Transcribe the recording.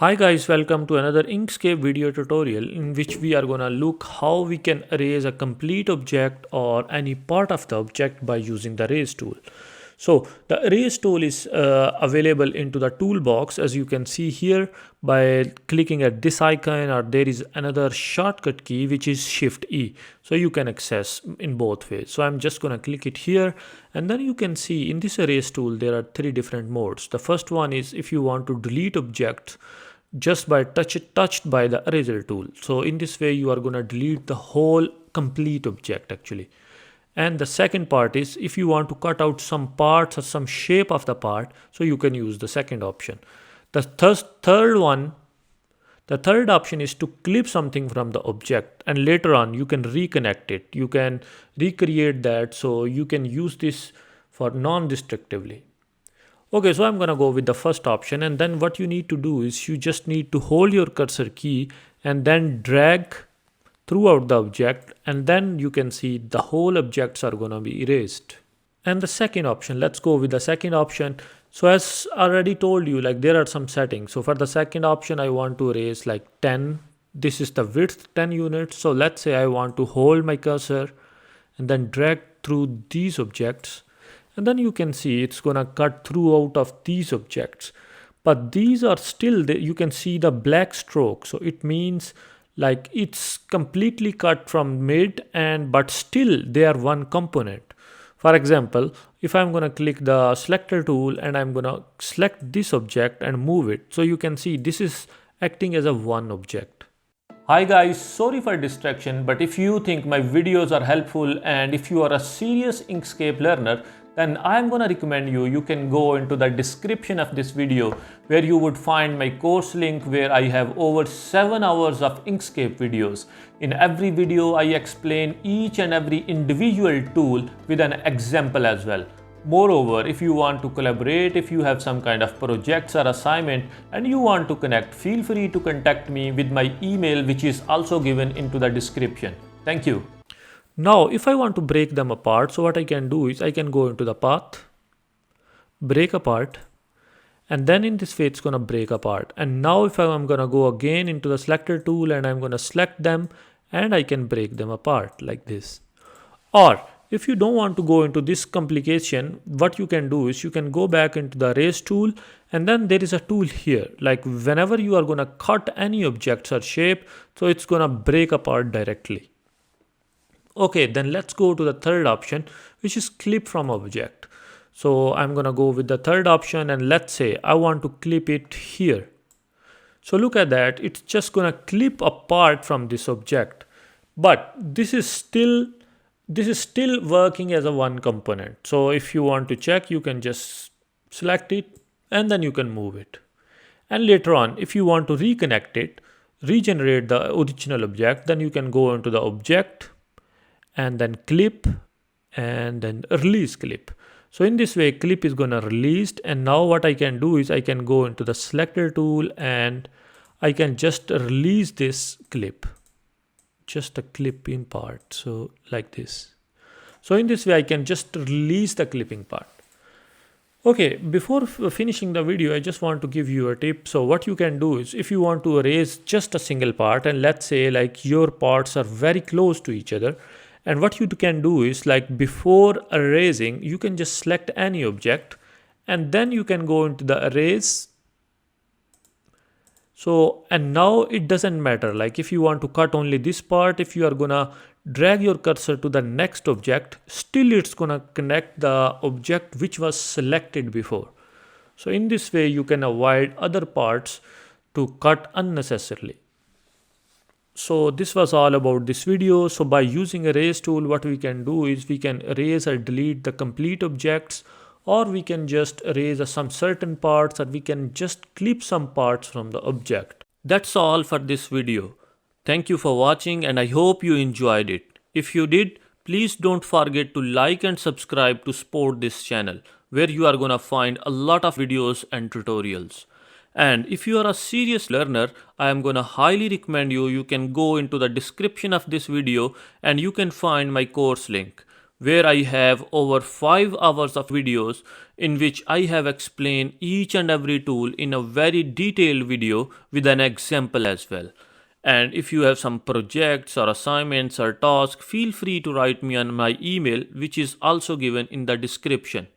Hi guys, welcome to another Inkscape video tutorial in which we are gonna look how we can erase a complete object or any part of the object by using the erase tool. So the erase tool is available into the toolbox as you can see here by clicking at this icon, or there is another shortcut key which is Shift E. So you can access in both ways. So I'm just gonna click it here, and then you can see in this erase tool there are three different modes. The first one is if you want to delete objects just by touched by the eraser tool. So in this way you are going to delete the whole complete object actually. And the second part is if you want to cut out some parts or some shape of the part, so you can use the second option. The third option is to clip something from the object, and later on you can reconnect it. You can recreate that, so you can use this for non-destructively. Okay, so I'm gonna go with the first option, and then what you need to do is you just need to hold your cursor key and then drag throughout the object, and then you can see the whole objects are gonna be erased. And the second option, let's go with the second option. So as already told you, like there are some settings. So for the second option I want to erase like 10. This is the width 10 units. So let's say I want to hold my cursor and then drag through these objects, and then you can see it's gonna cut throughout of these objects, but these are still you can see the black stroke, so it means like it's completely cut from mid, and but still they are one component. For example, if I'm gonna click the selector tool and I'm gonna select this object and move it, so you can see this is acting as a one object. Hi guys, sorry for distraction, but if you think my videos are helpful and if you are a serious Inkscape learner, then I'm gonna recommend you can go into the description of this video where you would find my course link where I have over 7 hours of Inkscape videos. In every video I explain each and every individual tool with an example as well. Moreover, if you want to collaborate, if you have some kind of projects or assignment and you want to connect, feel free to contact me with my email which is also given into the description. Thank you. Now if I want to break them apart, so what I can do is I can go into the path, break apart, and then in this way it's gonna break apart. And now if I'm gonna go again into the selector tool and I'm gonna select them, and I can break them apart like this. Or if you don't want to go into this complication, what you can do is you can go back into the erase tool, and then there is a tool here, like whenever you are gonna cut any objects or shape, so it's gonna break apart directly. Okay, then let's go to the third option, which is clip from object. So I'm gonna go with the third option, and let's say I want to clip it here. So look at that, it's just gonna clip apart from this object, but this is still working as a one component. So if you want to check, you can just select it and then you can move it. And later on, if you want to reconnect it, regenerate the original object, then you can go into the object and then clip and then release clip. So in this way clip is gonna released, and now what I can do is I can go into the selector tool and I can just release this clip, just a clipping part, so like this. So in this way I can just release the clipping part. Okay, before finishing the video, I just want to give you a tip. So what you can do is if you want to erase just a single part, and let's say like your parts are very close to each other, and what you can do is like before erasing, you can just select any object and then you can go into the erase. So, and now it doesn't matter, like if you want to cut only this part, if you are gonna drag your cursor to the next object, still it's gonna connect the object which was selected before. So in this way you can avoid other parts to cut unnecessarily. So this was all about this video. So by using erase tool, what we can do is we can erase or delete the complete objects, or we can just erase some certain parts, or we can just clip some parts from the object. That's all for this video. Thank you for watching, and I hope you enjoyed it. If you did, please don't forget to like and subscribe to support this channel, where you are gonna find a lot of videos and tutorials. And if you are a serious learner, I am gonna highly recommend you can go into the description of this video and you can find my course link, where I have over 5 hours of videos in which I have explained each and every tool in a very detailed video with an example as well. And if you have some projects or assignments or tasks, feel free to write me on my email, which is also given in the description.